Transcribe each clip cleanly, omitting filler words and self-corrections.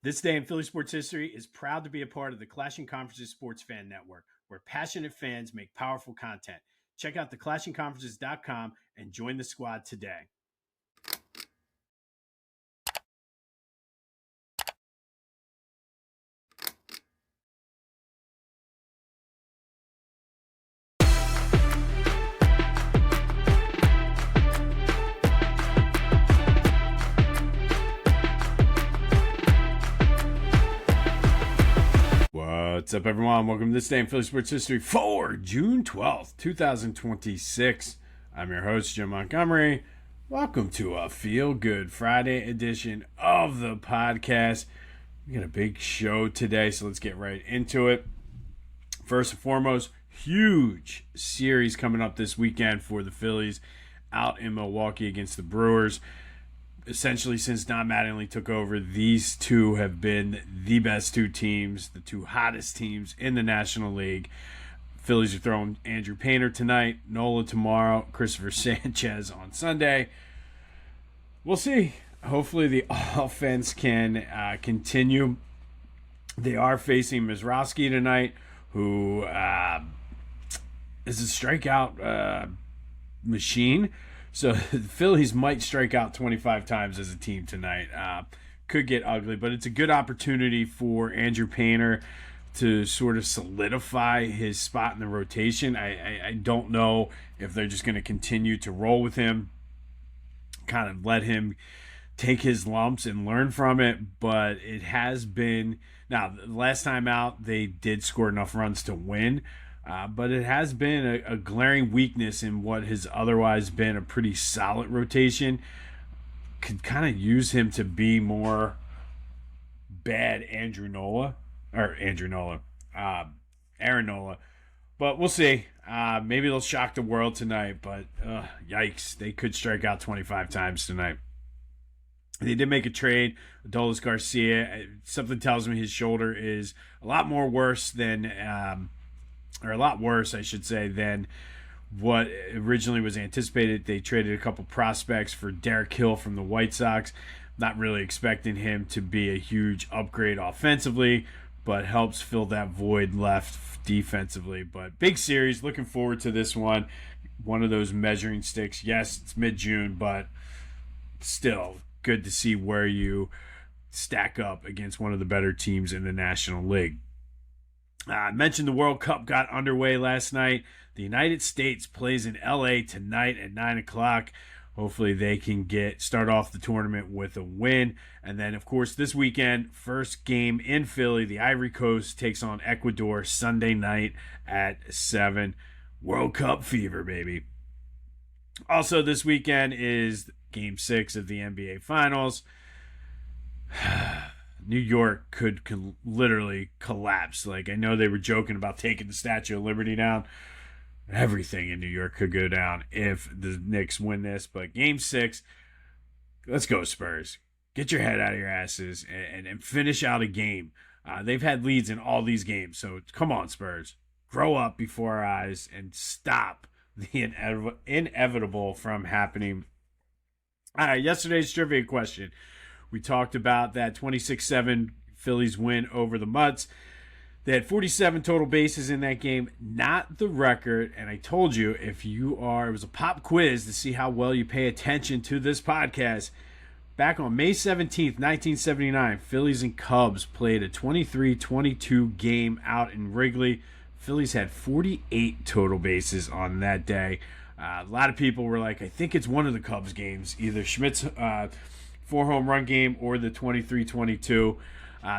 This day in Philly sports history is proud to be a part of the Clashing Conferences Sports Fan Network, where passionate fans make powerful content. Check out theclashingconferences.com and join the squad today. What's up, everyone? Welcome to This Day in Philly Sports History for June 12th, 2026. I'm your host, Jim Montgomery. Welcome to a Feel Good Friday edition of the podcast. We got a big show today, so let's get right into it. First and foremost, huge series coming up this weekend for the Phillies out in Milwaukee against the Brewers. Essentially, since Don Mattingly took over, these two have been the best two teams, the two hottest teams in the National League. Phillies are throwing Andrew Painter tonight, Nola tomorrow, Christopher Sanchez on Sunday. We'll see. Hopefully the offense can continue. They are facing Mizrowski tonight, who is a strikeout machine. So the Phillies might strike out 25 times as a team tonight. Could get ugly, but it's a good opportunity for Andrew Painter to sort of solidify his spot in the rotation. I don't know if they're just going to continue to roll with him, kind of let him take his lumps and learn from it. But it has been, now the last time out they did score enough runs to win. But it has been a glaring weakness in what has otherwise been a pretty solid rotation. Could kind of use him to be more bad Aaron Nola. But we'll see. Maybe they'll shock the world tonight, but yikes. They could strike out 25 times tonight. They did make a trade, Adolis Garcia. Something tells me his shoulder is a lot worse, I should say, than what originally was anticipated. They traded a couple prospects for Derek Hill from the White Sox. Not really expecting him to be a huge upgrade offensively, but helps fill that void left defensively. But big series, looking forward to this one. One of those measuring sticks. Yes, it's mid-June, but still good to see where you stack up against one of the better teams in the National League. I mentioned the World Cup got underway last night. The United States plays in LA tonight at 9 o'clock. Hopefully they can start off the tournament with a win. And then, of course, this weekend, first game in Philly, the Ivory Coast takes on Ecuador Sunday night at 7. World Cup fever, baby. Also this weekend is Game 6 of the NBA Finals. New York could literally collapse. Like, I know they were joking about taking the Statue of Liberty down. Everything in New York could go down if the Knicks win this. But Game 6, let's go Spurs. Get your head out of your asses and finish out a game. They've had leads in all these games. So come on, Spurs. Grow up before our eyes and stop the inevitable from happening. All right, yesterday's trivia question. We talked about that 26-7 Phillies win over the Mutts. They had 47 total bases in that game, not the record. And I told you, it was a pop quiz to see how well you pay attention to this podcast. Back on May 17th, 1979, Phillies and Cubs played a 23-22 game out in Wrigley. Phillies had 48 total bases on that day. A lot of people were like, I think it's one of the Cubs games, either Schmidt's 4-home run game or the 23-22.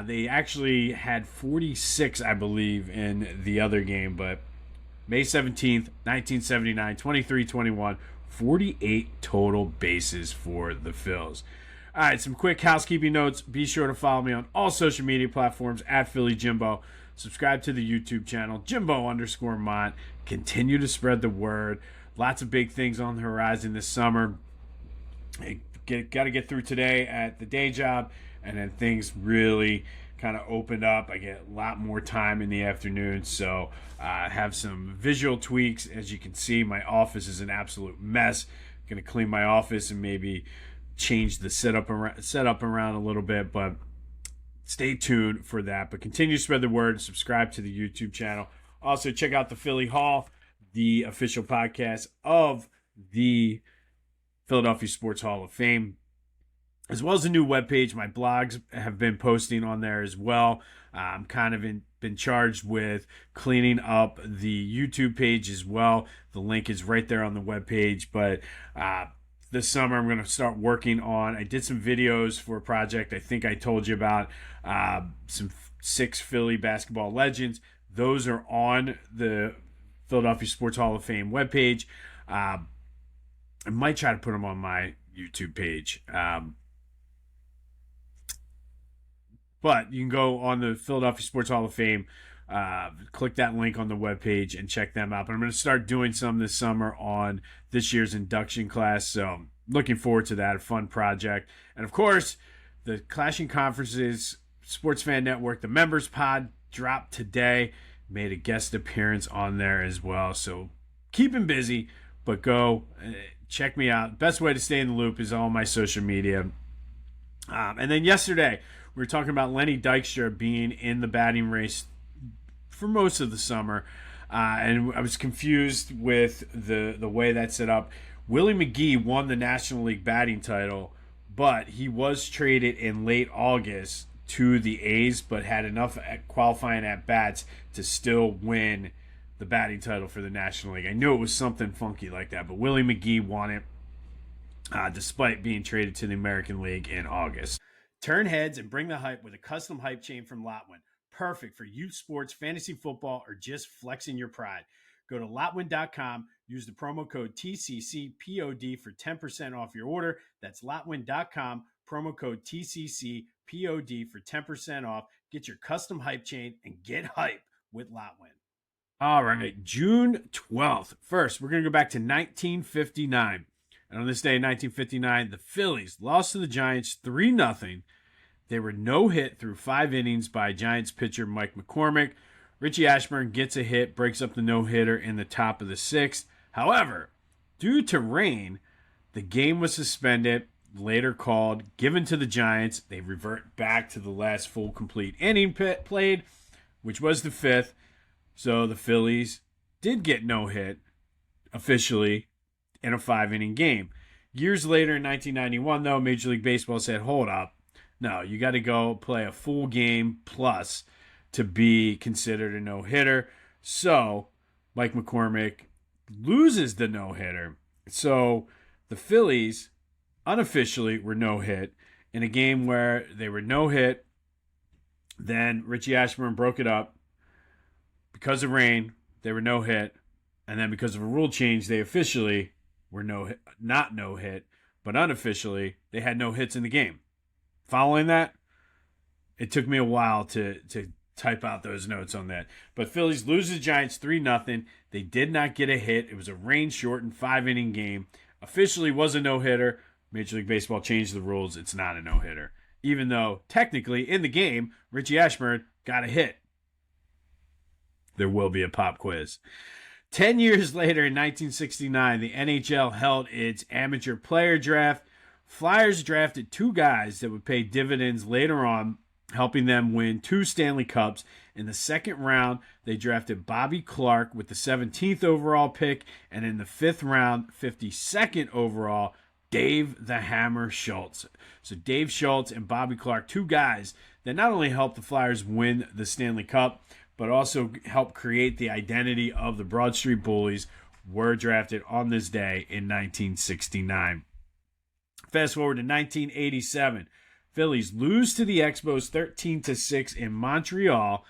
They actually had 46, I believe, in the other game. But May 17th, 1979, 23-21, 48 total bases for the Phils. All right, some quick housekeeping notes. Be sure to follow me on all social media platforms at Philly Jimbo. Subscribe to the YouTube channel, Jimbo_Mont. Continue to spread the word. Lots of big things on the horizon this summer. Got to get through today at the day job, and then things really kind of opened up. I get a lot more time in the afternoon, so I have some visual tweaks. As you can see, my office is an absolute mess. Going to clean my office and maybe change the setup around a little bit, but stay tuned for that. But continue to spread the word and subscribe to the YouTube channel. Also, check out the Philly Hall, the official podcast of the Philadelphia Sports Hall of Fame, as well as a new webpage. My blogs have been posting on there as well. I'm kind of been charged with cleaning up the YouTube page as well. The link is right there on the webpage. But this summer, I'm going to start working on. I did some videos for a project I think I told you about, some 6 Philly basketball legends. Those are on the Philadelphia Sports Hall of Fame webpage. I might try to put them on my YouTube page. But you can go on the Philadelphia Sports Hall of Fame, click that link on the webpage and check them out. But I'm going to start doing some this summer on this year's induction class. So looking forward to that, a fun project. And of course, the Clashing Conferences Sports Fan Network, the Members Pod, dropped today. Made a guest appearance on there as well. So keep him busy, but go check me out. Best way to stay in the loop is on my social media. And then yesterday, we were talking about Lenny Dykstra being in the batting race for most of the summer. And I was confused with the way that's set up. Willie McGee won the National League batting title, but he was traded in late August to the A's, but had enough qualifying at-bats to still win the batting title for the National League. I knew it was something funky like that, but Willie McGee won it despite being traded to the American League in August. Turn heads and bring the hype with a custom hype chain from Lotwin. Perfect for youth sports, fantasy football, or just flexing your pride. Go to Lotwin.com, use the promo code TCCPOD for 10% off your order. That's Lotwin.com, promo code TCCPOD for 10% off. Get your custom hype chain and get hype with Lotwin. All right, June 12th. First, we're going to go back to 1959. And on this day in 1959, the Phillies lost to the Giants 3-0. They were no-hit through 5 innings by Giants pitcher Mike McCormick. Richie Ashburn gets a hit, breaks up the no-hitter in the top of the 6th. However, due to rain, the game was suspended, later called, given to the Giants. They revert back to the last full complete inning played, which was the 5th. So the Phillies did get no-hit officially in a 5-inning game. Years later in 1991, though, Major League Baseball said, hold up. No, you got to go play a full game plus to be considered a no-hitter. So Mike McCormick loses the no-hitter. So the Phillies unofficially were no-hit in a game where they were no-hit. Then Richie Ashburn broke it up. Because of rain, they were no-hit. And then because of a rule change, they officially were not no-hit, but unofficially, they had no hits in the game. Following that, it took me a while to type out those notes on that. But Phillies lose the Giants 3-0. They did not get a hit. It was a rain-shortened 5-inning game. Officially was a no-hitter. Major League Baseball changed the rules. It's not a no-hitter. Even though, technically, in the game, Richie Ashburn got a hit. There will be a pop quiz. 10 years later, in 1969, the NHL held its amateur player draft. Flyers drafted 2 guys that would pay dividends later on, helping them win 2 Stanley Cups. In the second round, they drafted Bobby Clark with the 17th overall pick, and in the 5th round, 52nd overall, Dave the Hammer Schultz. So Dave Schultz and Bobby Clark, 2 guys that not only helped the Flyers win the Stanley Cup, but also helped create the identity of the Broad Street Bullies, were drafted on this day in 1969. Fast forward to 1987. Phillies lose to the Expos 13-6 in Montreal.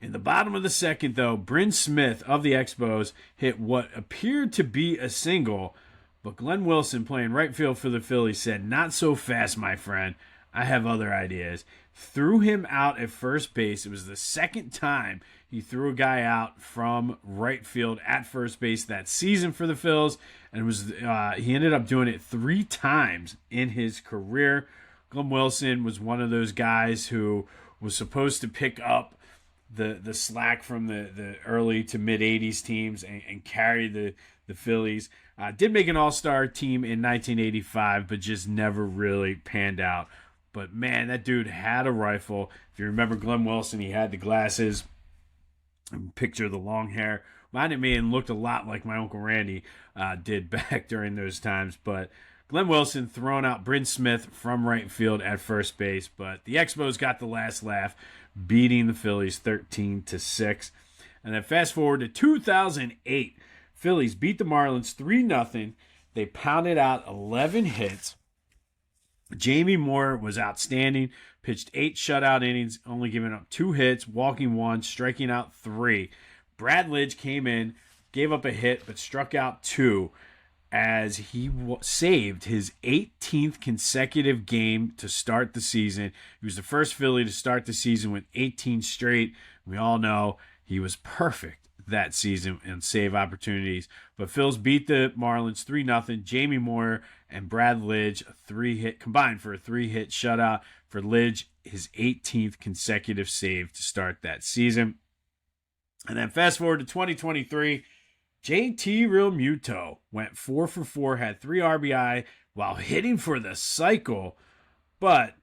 In the bottom of the second, though, Bryn Smith of the Expos hit what appeared to be a single, but Glenn Wilson, playing right field for the Phillies, said, "Not so fast, my friend. I have other ideas." Threw him out at first base. It was the second time he threw a guy out from right field at first base that season for the Phils, and it was he ended up doing it 3 times in his career. Glenn Wilson was one of those guys who was supposed to pick up the slack from the early to mid 80s teams and carry the Phillies. Did make an all-star team in 1985, but just never really panned out. But man, that dude had a rifle. If you remember Glenn Wilson, he had the glasses. Picture the long hair. Reminded me and looked a lot like my Uncle Randy did back during those times. But Glenn Wilson throwing out Bryn Smith from right field at first base. But the Expos got the last laugh, beating the Phillies 13-6. And then fast forward to 2008. Phillies beat the Marlins 3-0. They pounded out 11 hits. Jamie Moore was outstanding, pitched 8 shutout innings, only giving up 2 hits, walking 1, striking out 3. Brad Lidge came in, gave up a hit, but struck out 2 as he saved his 18th consecutive game to start the season. He was the first Philly to start the season with 18 straight. We all know he was perfect that season and save opportunities. But Phils beat the Marlins 3-0. Jamie Moore and Brad Lidge combined for a 3-hit shutout for Lidge, his 18th consecutive save to start that season. And then fast forward to 2023, JT Realmuto went 4 for 4, had 3 RBI while hitting for the cycle. But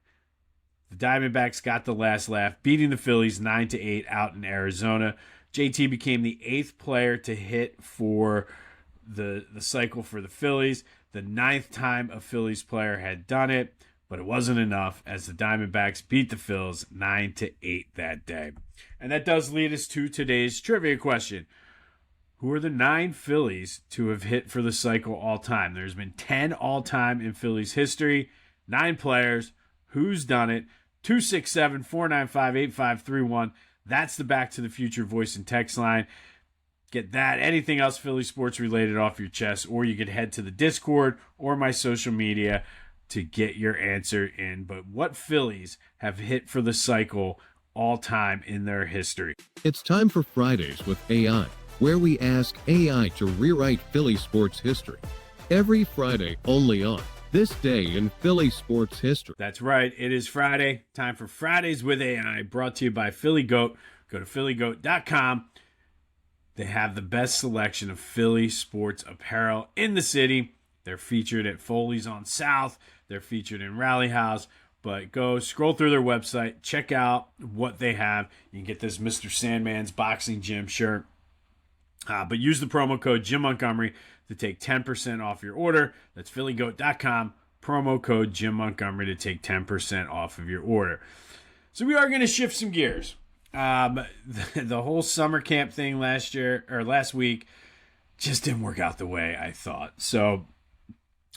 the Diamondbacks got the last laugh, beating the Phillies 9-8 out in Arizona. JT became the 8th player to hit for the cycle for the Phillies, the 9th time a Phillies player had done it, but it wasn't enough as the Diamondbacks beat the Phils 9-8 that day. And that does lead us to today's trivia question. Who are the 9 Phillies to have hit for the cycle all time? There's been 10 all time in Phillies history, 9 players. Who's done it? 267-495-8531. That's the Back to the Future voice and text line. Get that, anything else Philly sports related off your chest, or you could head to the Discord or my social media to get your answer in. But what Phillies have hit for the cycle all time in their history? It's time for Fridays with AI, where we ask AI to rewrite Philly sports history. Every Friday, only on This Day in Philly Sports History. That's right. It is Friday. Time for Fridays with AI, brought to you by Philly Goat. Go to phillygoat.com. They have the best selection of Philly sports apparel in the city. They're featured at Foley's on South. They're featured in Rally House. But go scroll through their website. Check out what they have. You can get this Mr. Sandman's Boxing Gym shirt. But use the promo code Jim Montgomery to take 10% off your order. That's phillygoat.com. Promo code Jim Montgomery to take 10% off of your order. So we are going to shift some gears. The whole summer camp thing last week just didn't work out the way I thought. So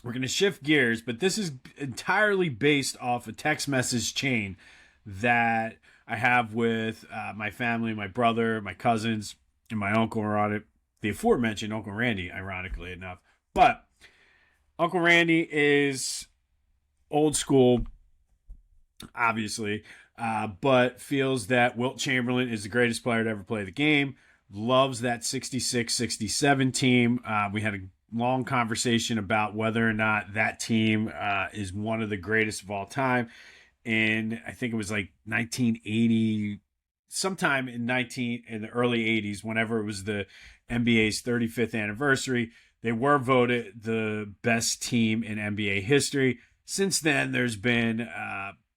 we're going to shift gears, but this is entirely based off a text message chain that I have with my family, my brother, my cousins, and my uncle are on it. The aforementioned Uncle Randy, ironically enough. But Uncle Randy is old school, obviously, but feels that Wilt Chamberlain is the greatest player to ever play the game. Loves that 66-67 team. We had a long conversation about whether or not that team is one of the greatest of all time. And I think it was like 1980, sometime in the early 80s, whenever it was the NBA's 35th anniversary, they were voted the best team in NBA history. Since then, there's been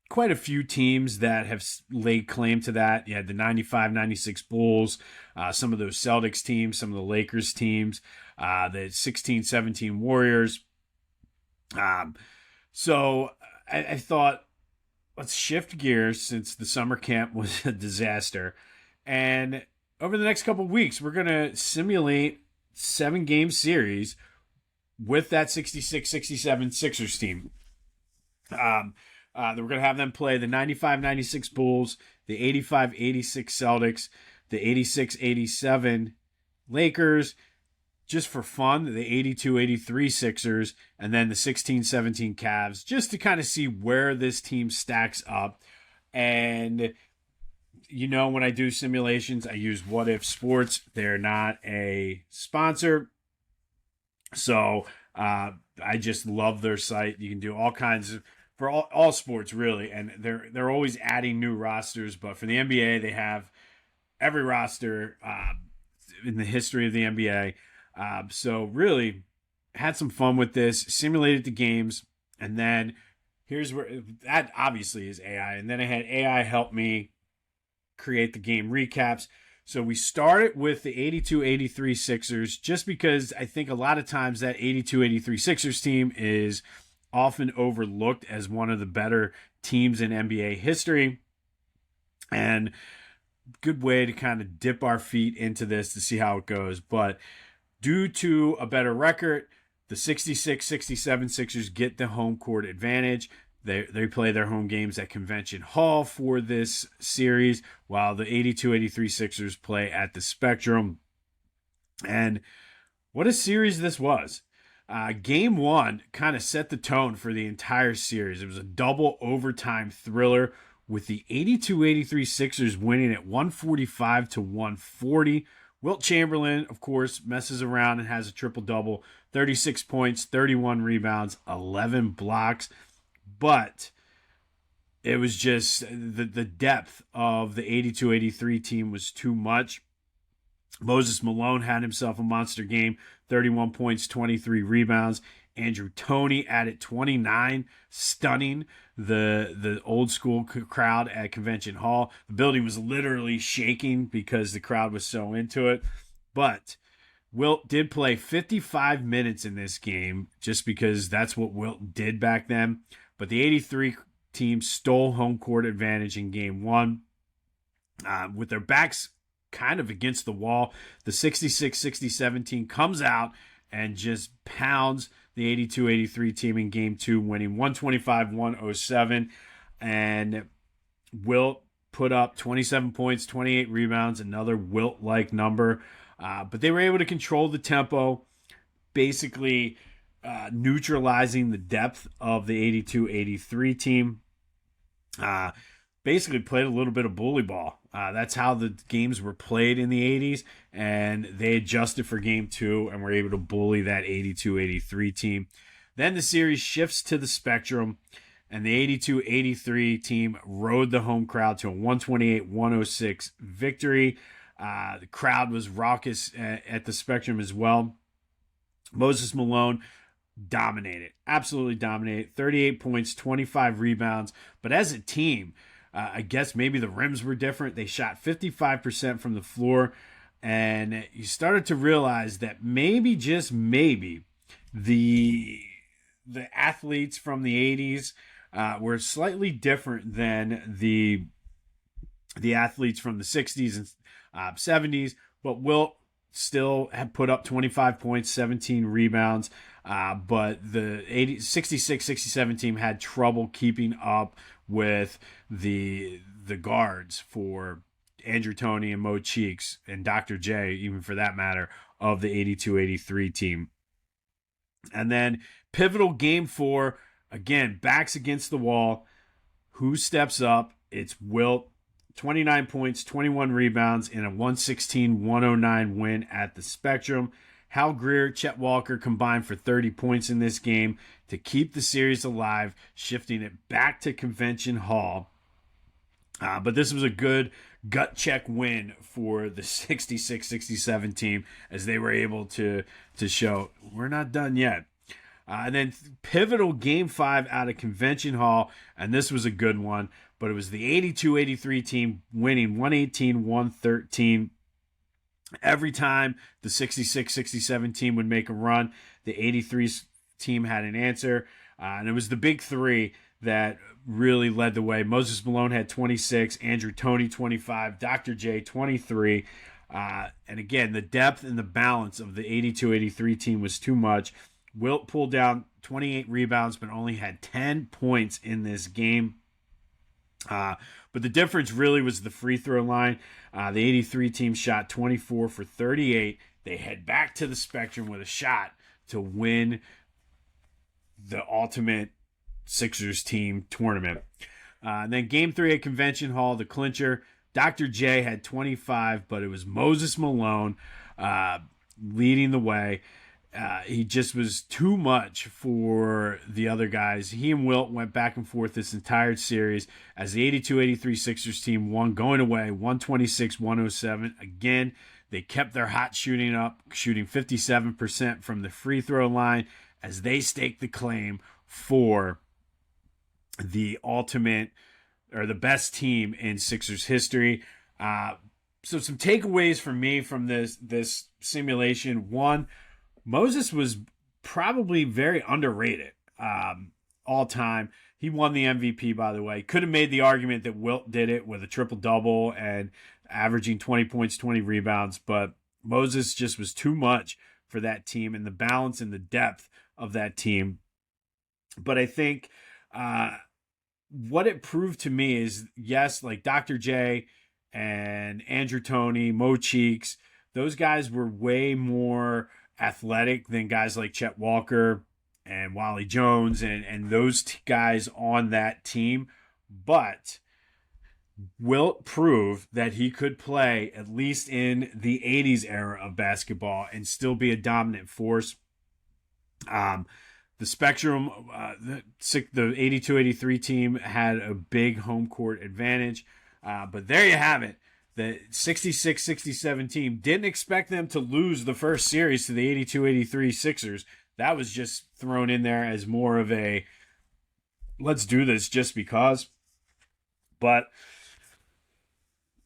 quite a few teams that have laid claim to that. You had the 95-96 Bulls, some of those Celtics teams, some of the Lakers teams, the 16-17 Warriors. So I thought, let's shift gears since the summer camp was a disaster. And over the next couple of weeks, we're going to simulate 7-game series with that 66-67 Sixers team. We're going to have them play the 95-96 Bulls, the 85-86 Celtics, the 86-87 Lakers, just for fun, the 82-83 Sixers, and then the 16-17 Cavs, just to kind of see where this team stacks up. And, you know, when I do simulations, I use What If Sports. They're not a sponsor, so I just love their site. You can do all kinds of, for all sports, really, and they're always adding new rosters. But for the NBA, they have every roster in the history of the NBA. So really had some fun with this, simulated the games, and then here's where that obviously is AI. And then I had AI help me create the game recaps. So we started with the 82-83 Sixers just because I think a lot of times that 82-83 Sixers team is often overlooked as one of the better teams in NBA history. And good way to kind of dip our feet into this to see how it goes. But due to a better record, the 66-67 Sixers get the home court advantage. They play their home games at Convention Hall for this series, while the 82-83 Sixers play at the Spectrum. And what a series this was. Game 1 kind of set the tone for the entire series. It was a double overtime thriller with the 82-83 Sixers winning at 145-140. Wilt Chamberlain, of course, messes around and has a triple-double, 36 points, 31 rebounds, 11 blocks. But it was just the depth of the 82-83 team was too much. Moses Malone had himself a monster game, 31 points, 23 rebounds. Andrew Toney added 29, stunning the old school crowd at Convention Hall. The building was literally shaking because the crowd was so into it. But Wilt did play 55 minutes in this game just because that's what Wilt did back then. But the 83 team stole home court advantage in game 1. With their backs kind of against the wall, the 66-67 team comes out and just pounds the 82-83 team in game 2, winning 125-107. And Wilt put up 27 points, 28 rebounds, another Wilt-like number. But they were able to control the tempo, basically neutralizing the depth of the 82-83 team. Basically played a little bit of bully ball. That's how the games were played in the 80s, and they adjusted for game 2 and were able to bully that 82-83 team. Then the series shifts to the Spectrum, and the 82-83 team rode the home crowd to a 128-106 victory. The crowd was raucous at the Spectrum as well. Moses Malone dominated, absolutely dominated. 38 points, 25 rebounds. But as a team, I guess maybe the rims were different. They shot 55% from the floor, and you started to realize that maybe, just maybe, the athletes from the 80s were slightly different than the athletes from the 60s and 70s. But Wilt still had put up 25 points, 17 rebounds. But the 66-67 team had trouble keeping up with the guards for Andrew Toney and Mo Cheeks and Dr. J, even for that matter, of the 82-83 team. And then pivotal game 4, again, backs against the wall. Who steps up? It's Wilt. 29 points, 21 rebounds in a 116-109 win at the Spectrum. Hal Greer, Chet Walker combined for 30 points in this game to keep the series alive, shifting it back to Convention Hall. But this was a good gut check win for the 66-67 team, as they were able to show we're not done yet. And then pivotal game 5 out of Convention Hall, and this was a good one, but it was the 82-83 team winning 118-113. Every time the 66-67 team would make a run, the 83 team had an answer. And it was the big three that really led the way. Moses Malone had 26, Andrew Toney 25, Dr. J 23. And again, the depth and the balance of the 82-83 team was too much. Wilt pulled down 28 rebounds, but only had 10 points in this game. But the difference really was the free throw line. The 83 team shot 24 for 38. They head back to the Spectrum with a shot to win the ultimate Sixers team tournament. And then game 3 at Convention Hall, the clincher. Dr. J had 25, but it was Moses Malone leading the way. He just was too much for the other guys. He and Wilt went back and forth this entire series as the 82-83 Sixers team won going away 126-107. Again, they kept their hot shooting up, shooting 57% from the free throw line as they staked the claim for the ultimate or the best team in Sixers history. So some takeaways for me from this simulation. One, Moses was probably very underrated all time. He won the MVP, by the way. Could have made the argument that Wilt did it with a triple-double and averaging 20 points, 20 rebounds, but Moses just was too much for that team and the balance and the depth of that team. But I think what it proved to me is, yes, like Dr. J and Andrew Toney, Mo Cheeks, those guys were way more athletic than guys like Chet Walker and Wally Jones and those guys on that team. But Wilt proved that he could play, at least in the 80s era of basketball, and still be a dominant force. The Spectrum, the 82-83 team had a big home court advantage. But there you have it. The 66-67 team didn't expect them to lose the first series to the 82-83 Sixers. That was just thrown in there as more of a, let's do this just because. But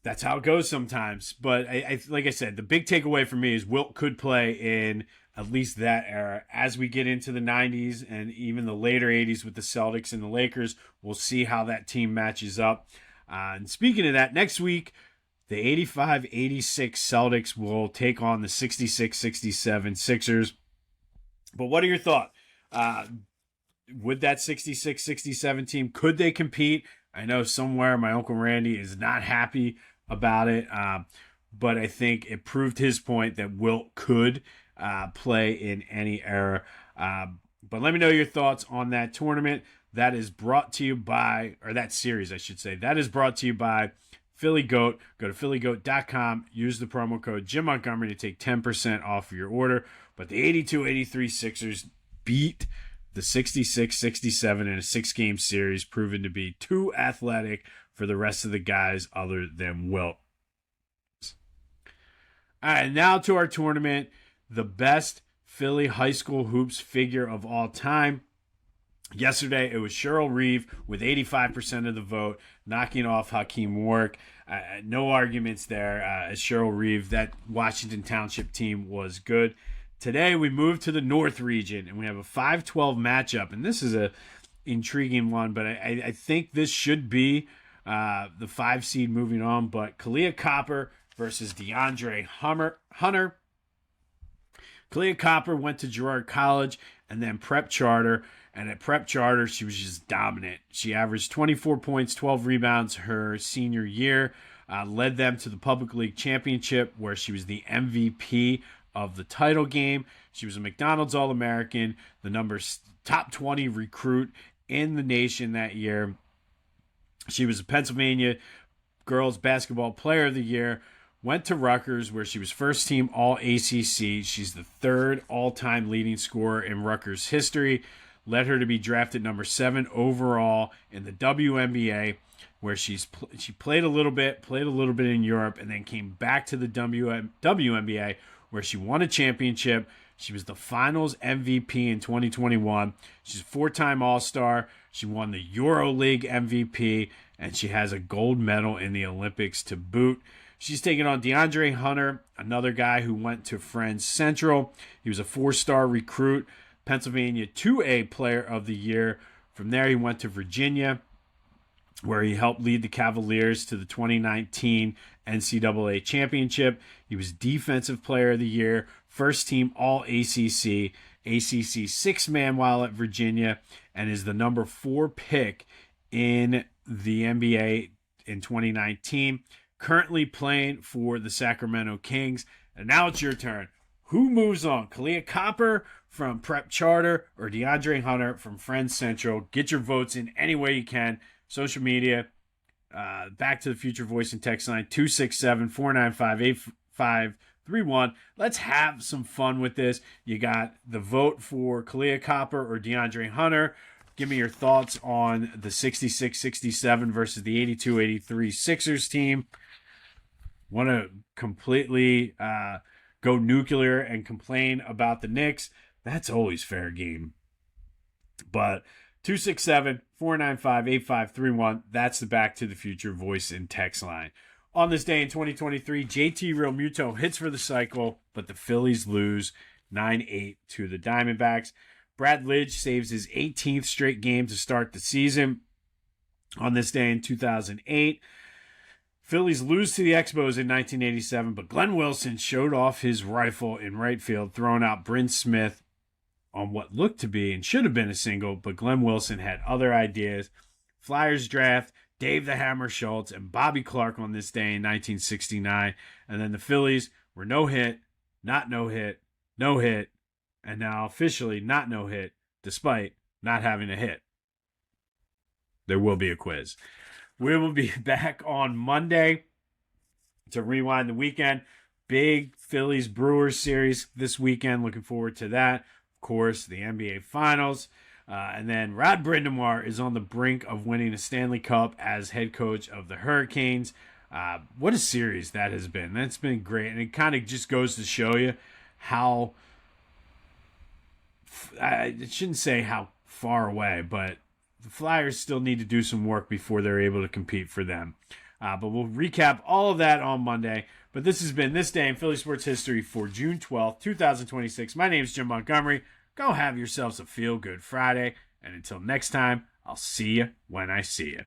that's how it goes sometimes. But I like I said, the big takeaway for me is Wilt could play in at least that era. As we get into the 90s and even the later 80s with the Celtics and the Lakers, we'll see how that team matches up. And speaking of that, next week, the 85-86 Celtics will take on the 66-67 Sixers. But what are your thoughts? With that 66-67 team, could they compete? I know somewhere my Uncle Randy is not happy about it, but I think it proved his point that Wilt could play in any era. But let me know your thoughts on that tournament. That is brought to you by, or that series, I should say. That is brought to you by Philly Goat. Go to phillygoat.com. Use the promo code Jim Montgomery to take 10% off of your order. But the 82-83 Sixers beat the 66-67 in a 6-game series, proven to be too athletic for the rest of the guys other than Wilt. All right, now to our tournament. The best Philly high school hoops figure of all time. Yesterday, it was Cheryl Reeve with 85% of the vote, knocking off Hakeem Warwick. No arguments there. As Cheryl Reeve, that Washington Township team was good. Today, we move to the North region, and we have a 5-12 matchup. And this is a intriguing one, but I think this should be the 5 seed moving on. But Kalia Copper versus DeAndre Hunter. Kalia Copper went to Girard College and then Prep Charter. And at Prep Charter, she was just dominant. She averaged 24 points, 12 rebounds her senior year, led them to the Public League Championship, where she was the MVP of the title game. She was a McDonald's All-American, the top 20 recruit in the nation that year. She was a Pennsylvania Girls Basketball Player of the Year, went to Rutgers, where she was first team All-ACC. She's the third all-time leading scorer in Rutgers history. Led her to be drafted number 7 overall in the WNBA, where she played a little bit in Europe, and then came back to the WNBA, where she won a championship. She was the Finals MVP in 2021. She's a 4-time All-Star. She won the EuroLeague MVP, and she has a gold medal in the Olympics to boot. She's taking on DeAndre Hunter, another guy who went to Friends Central. He was a 4-star recruit, Pennsylvania 2A Player of the Year. From there, he went to Virginia, where he helped lead the Cavaliers to the 2019 NCAA Championship. He was Defensive Player of the Year, first team All-ACC, ACC 6-man while at Virginia, and is the number 4 pick in the NBA in 2019. Currently playing for the Sacramento Kings. And now it's your turn. Who moves on? Kalia Copper from Prep Charter or DeAndre Hunter from Friends Central? Get your votes in any way you can. Social media, Back to the Future voice and text line 267-495-8531. Let's have some fun with this. You got the vote for Kalia Copper or DeAndre Hunter. Give me your thoughts on the 66-67 versus the 82-83 Sixers team. Want to completely go nuclear and complain about the Knicks? That's always fair game. But 267-495-8531. That's the Back to the Future voice and text line. On this day in 2023, JT Realmuto hits for the cycle, but the Phillies lose 9-8 to the Diamondbacks. Brad Lidge saves his 18th straight game to start the season. On this day in 2008, Phillies lose to the Expos in 1987, but Glenn Wilson showed off his rifle in right field, throwing out Bryn Smith on what looked to be and should have been a single, but Glenn Wilson had other ideas. Flyers draft Dave the Hammer Schultz and Bobby Clark on this day in 1969, and then the Phillies were no hit, not no hit, no hit, and now officially not no hit, despite not having a hit. There will be a quiz. We will be back on Monday to rewind the weekend. Big Phillies Brewers series this weekend. Looking forward to that. Of course, the NBA Finals. And then Rod Brind'Amour is on the brink of winning a Stanley Cup as head coach of the Hurricanes. What a series that has been. That's been great. And it kind of just goes to show you how, I shouldn't say how far away, but the Flyers still need to do some work before they're able to compete for them. But we'll recap all of that on Monday. But this has been This Day in Philly Sports History for June 12th, 2026. My name is Jim Montgomery. Go have yourselves a feel-good Friday. And until next time, I'll see you when I see you.